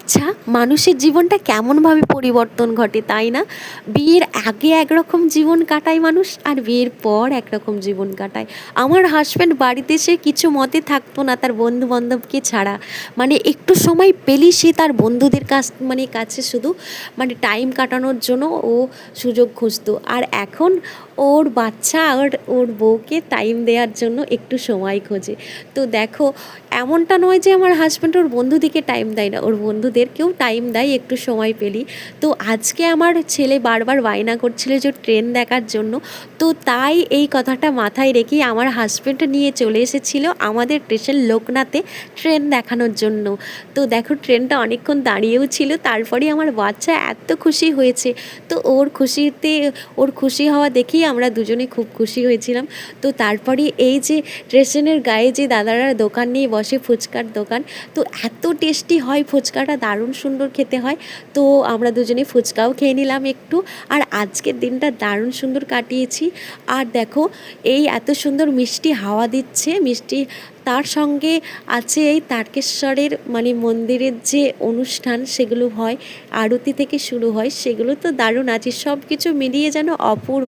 আচ্ছা, মানুষের জীবনটা কেমনভাবে পরিবর্তন ঘটে, তাই না? বিয়ের আগে একরকম জীবন কাটায় মানুষ, আর বিয়ের পর একরকম জীবন কাটায়। আমার হাসব্যান্ড বাড়িতে সে কিছু মতে থাকতো না তার বন্ধু-বান্ধবকে ছাড়া। মানে একটু সময় পেলেই সে তার বন্ধুদের কাছে শুধু টাইম কাটানোর জন্য ও সুযোগ খুঁজতো। আর এখন ওর বাচ্চা আর ওর বউকে টাইম দেওয়ার জন্য একটু সময় খোঁজে। তো দেখো, এমনটা নয় যে আমার হাজব্যান্ড ওর বন্ধুদেরকে টাইম দেয় না, ওর বন্ধুদেরকেও টাইম দেয় একটু সময় পেলেই। তো আজকে আমার ছেলে বারবার বায়না করছিল যে ট্রেন দেখার জন্য। তো তাই এই কথাটা মাথায় রেখেই আমার হাজব্যান্ড নিয়ে চলে এসেছিল আমাদের স্টেশন লোকনাথে ট্রেন দেখানোর জন্য। তো দেখো, ট্রেনটা অনেকক্ষণ দাঁড়িয়েও ছিল, তারপরে আমার বাচ্চা এত খুশি হয়েছে। তো ওর খুশি হওয়া দেখেই আমরা দুজনে খুব খুশি হয়েছিলাম। তো তারপরে এই যে স্টেশনের গায়ে যে দাদারা দোকান নিয়ে বসে, ফুচকার দোকান, তো এত টেস্টি হয় ফুচকাটা, দারুণ সুন্দর খেতে হয়। তো আমরা দুজনে ফুচকাও খেয়ে নিলাম একটু। আর আজকের দিনটা দারুণ সুন্দর কাটিয়েছি। আর দেখো, এই এত সুন্দর মিষ্টি হাওয়া দিচ্ছে, মিষ্টি তার সঙ্গে আছে এই তারকেশ্বরের মন্দিরের যে অনুষ্ঠান সেগুলো হয়, আরতি থেকে শুরু হয়, সেগুলো তো দারুণ আছে। সব কিছু মিলিয়ে যেন অপূর্ব।